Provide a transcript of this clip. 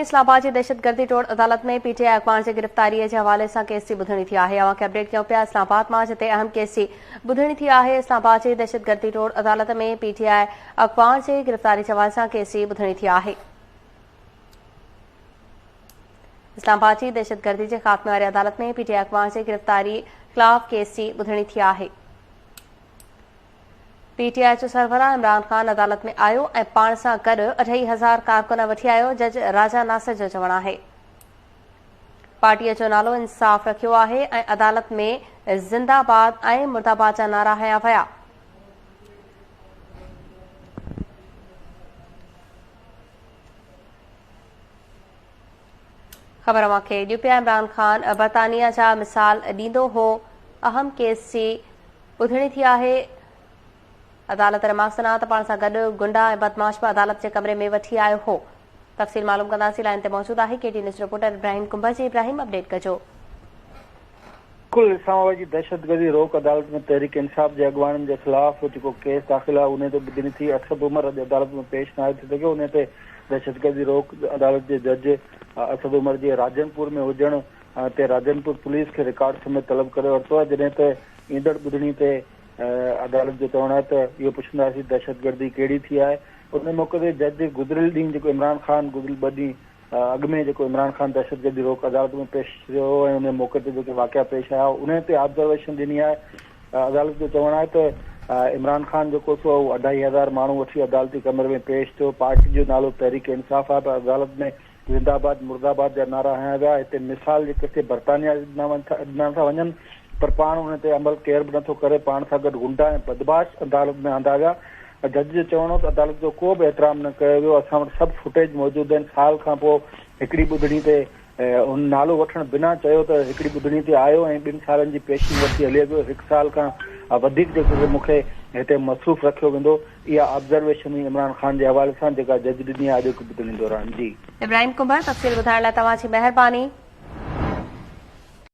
इस्लामाबाद जी दहशतगर्दी टोड़ अदालत में पीटीआई अखबार जी गिरफ़्तारी के हवाले से केस ॿुधणी थी है। अपडेट कयूं पिया इस्लामाबाद मां जिते अहम केस ॿुधणी थी है। इस्लामाबाद जी दहशतगर्दी टोड़ अदालत में पीटीआई अखबार जी गिरफ़्तारी के हवाले से केस ॿुधणी थी है। इस्लामाबाद जी दहशतगर्दी के ख़ात्मे वाली अदालत में पीटीआई अखबार जी गिरफ़्तारी ख़िलाफ़ केस ॿुधणी थी है। पीटीआई जो सरबराह इमरान खान अदालत में आयो और पाण से गॾु 2,500 कारकुन वठी आयो। जज राजा नासिर जो चवणु है पार्टी जो नालो इंसाफ़ रखियो है और अदालत में जिंदाबाद और मुर्दाबाद जा नारा हया विया। ख़बर मूंखे ॾियो पिया इमरान खान बरतानिया जा मिसाल ॾींदो हो। अहम केस जी ॿुधणी थी है। अदालत रमासना त पाण सां गॾु गुंडा ऐं बदमाश बि अदालत जे कमरे में वठी आयो हो। तफ़सील मालूम कंदासीं। लाइन ते मौजूद आहे केटी न्यूज़ रिपोर्टर इब्राहिम कुंभर जी। इब्राहिम अपडेट कजो। बिल्कुल इस्लामाबाद जी दहशतगर्दी रोक अदालत में तहरीक इंसाफ के अगवान के खिलाफ जो केस दाख़िल है उन ते ॿुधणी थी। असद उमर अॼु अदालत में पेश न थी सघियो। उन ते दहशतगर्दी रोक अदालत के जज असद उमर जे राजनपुर में हुजण ते राजनपुर पुलिस के रिकॉर्ड समेत तलब करे वरितो आहे। जॾहिं त ईंदड़ ॿुधणी ते अदालत जो चवणु आहे त इहो पुछंदासीं दहशतगर्दी कहिड़ी थी आहे। उन मौक़े ते जज गुज़िरियल ॾींहुं जेको इमरान खान गुज़िरियल 2 ॾींहं अॻु में जेको इमरान खान दहशतगर्दी रोक अदालत में पेश थियो ऐं उन मौक़े ते जेके वाक़िया पेश आया उन ते ऑब्जर्वेशन ॾिनी आहे। अदालत जो चवणु आहे त इमरान खान जेको सो 2,500 माण्हू वठी अदालती कमरे में पेश थियो। पार्टी जो नालो तहरीक इंसाफ़ आहे। पर अदालत में जिंदाबाद मुर्दाबाद जा नारा हया विया। हिते मिसाल जेके बरतानिया ॾिना था वञनि पर पाण उन ते अमल केर बि नथो करे। पाण सां गॾु गुंडा ऐं बदमाश अदालत में आंदा विया। जज जो चवणो त अदालत जो को बि एतिराम न कयो वियो। असां वटि सभु फुटेज मौजूदु आहिनि। साल खां पोइ हिकिड़ी ॿुधणी ते उन नालो वठणु बिना चयो त हिकिड़ी ॿुधणी ते आयो ऐं 2 सालनि जी पेशी वरिती हले पियो। 1 साल खां वधीक जेको मूंखे हिते मसरूफ़ रखियो वेंदो। इहा ऑब्जर्वेशन हुई इमरान खान जे हवाले सां जेका जज ॾिनी आहे अॼु ॿुधणी दौरान। जी इब्राहिम कुंभर तफ़सील ॿुधाइण लाइ तव्हांजी महिरबानी।